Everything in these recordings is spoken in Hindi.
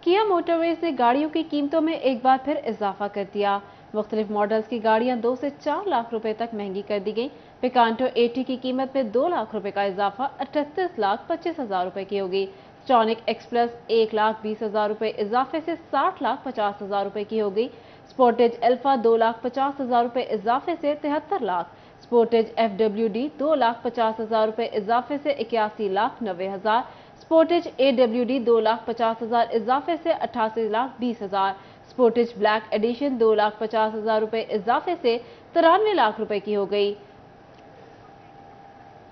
किया मोटरवेज ने गाड़ियों की कीमतों में एक बार फिर इजाफा कर दिया। मुख्तलिफ मॉडल्स की गाड़ियां 2 से 4 लाख रुपए तक महंगी कर दी गई। पिकांटो 80 की कीमत में 2 लाख रुपए का इजाफा 38,25,000 रुपए की होगी। स्टॉनिक एक्सप्रेस 1,20,000 रुपए इजाफे से 60,50,000 रुपए की होगी। स्पोर्टेज अल्फा 2,50,000 रुपए इजाफे से 73 लाख। स्पोर्टेज FWD 2,50,000 रुपए इजाफे से 81,90,000। स्पोर्टेज AWD 2,50,000 इजाफे से 88,20,000। स्पोर्टेज ब्लैक एडिशन 2,50,000 रुपए इजाफे से 93 लाख रुपए की हो गई।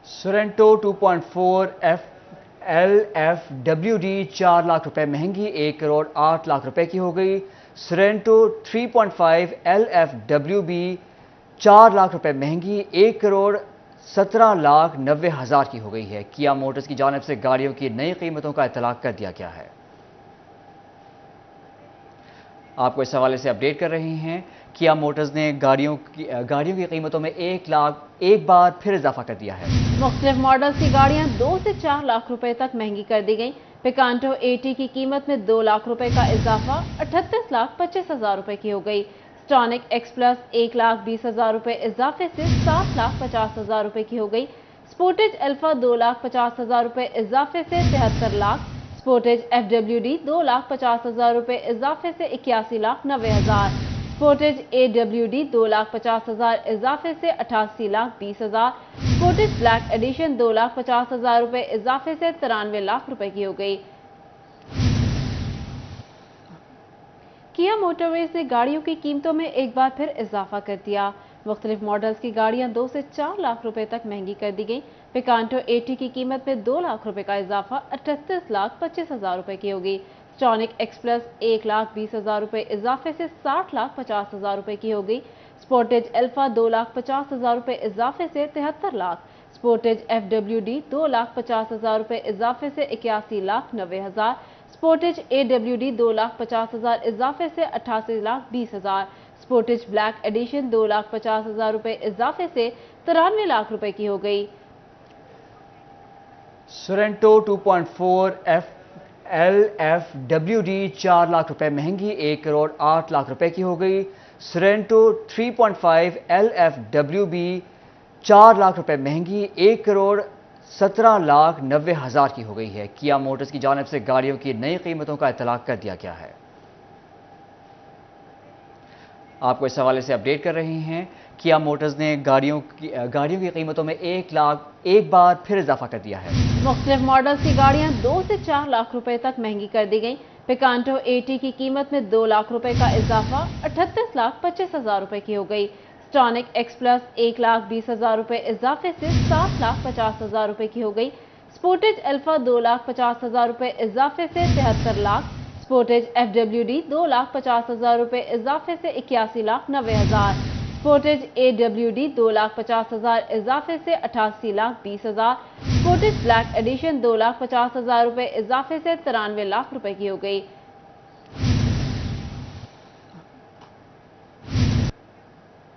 सोरेंटो 2.4 LFWD 4 लाख रुपए महंगी 1 करोड़ 8 लाख रुपए की हो गई। सोरेंटो 3.5 LFWB 4 लाख रुपए महंगी 1 करोड़ 17,90,000 की हो गई है। किया मोटर्स की जानिब से गाड़ियों की नई कीमतों का इतलाक कर दिया गया है। आपको इस हवाले से अपडेट कर रहे हैं। किया मोटर्स ने गाड़ियों की कीमतों में एक बार फिर इजाफा कर दिया है। मुख्तलिफ मॉडल्स की गाड़ियां 2 से 4 लाख रुपए तक महंगी कर दी गई। पिकांटो 80 की कीमत में 2 लाख रुपए का इजाफा 38,25,000 रुपए की हो गई। स्टॉनिक एक्सप्रेस 1,20,000 रुपए इजाफे से 60,50,000 रुपए की हो गई। स्पोर्टेज अल्फा 2,50,000 रुपए इजाफे से 73 लाख। स्पोर्टेज FWD 2,50,000 रुपए इजाफे से 81,90,000। स्पोर्टेज AWD 2,50,000 इजाफे से 88,20,000। स्पोर्टेज ब्लैक एडिशन 2,50,000 रुपए इजाफे से 93 लाख रुपए की हो गई। किया मोटरवेज ने गाड़ियों की कीमतों में एक बार फिर इजाफा कर दिया। मुख्तलिफ मॉडल्स की गाड़ियां 2 से 4 लाख रुपए तक महंगी कर दी गई। पिकांटो 80 की कीमत में 2 लाख रुपए का इजाफा 38,25,000 रुपए की होगी। स्टॉनिक एक्सप्रेस 1,20,000 रुपए इजाफे से 60,50,000 रुपए की होगी। स्पोर्टेज अल्फा 2,50,000 रुपए इजाफे से 73 लाख। स्पोर्टेज FWD 2,50,000 रुपए इजाफे से 81,90,000। स्पोर्टेज AWD 2,50,000 इजाफे से 88,20,000। स्पोर्टेज ब्लैक एडिशन 2,50,000 रुपए इजाफे से 93 लाख रुपए की हो गई। सोरेंटो 2.4 LFWD 4 लाख रुपए महंगी 1 करोड़ 8 लाख रुपए की हो गई। सोरेंटो 3.5 LFWB 4 लाख रुपए महंगी 1 करोड़ 17,90,000 की हो गई है। किया मोटर्स की जानिब से गाड़ियों की नई कीमतों का इतलाक कर दिया गया है। आपको इस हवाले से अपडेट कर रहे हैं। किया मोटर्स ने गाड़ियों की कीमतों में एक बार फिर इजाफा कर दिया है। मुख्तलिफ मॉडल्स की गाड़ियां 2 से 4 लाख रुपए तक महंगी कर दी गई। पिकांटो 80 की कीमत में 2 लाख रुपए का इजाफा 38,25,000 रुपए की हो गई। स्टॉनिक एक्सप्रेस 1,20,000 रुपए इजाफे से 60,50,000 रुपए की हो गई। स्पोर्टेज अल्फा 2,50,000 रुपए इजाफे से 73 लाख। स्पोर्टेज FWD 2,50,000 रुपए इजाफे से 81,90,000। स्पोर्टेज AWD 2,50,000 इजाफे से 88,20,000। स्पोर्टेज ब्लैक एडिशन 2,50,000 रुपए इजाफे से 93 लाख रुपए की हो गई।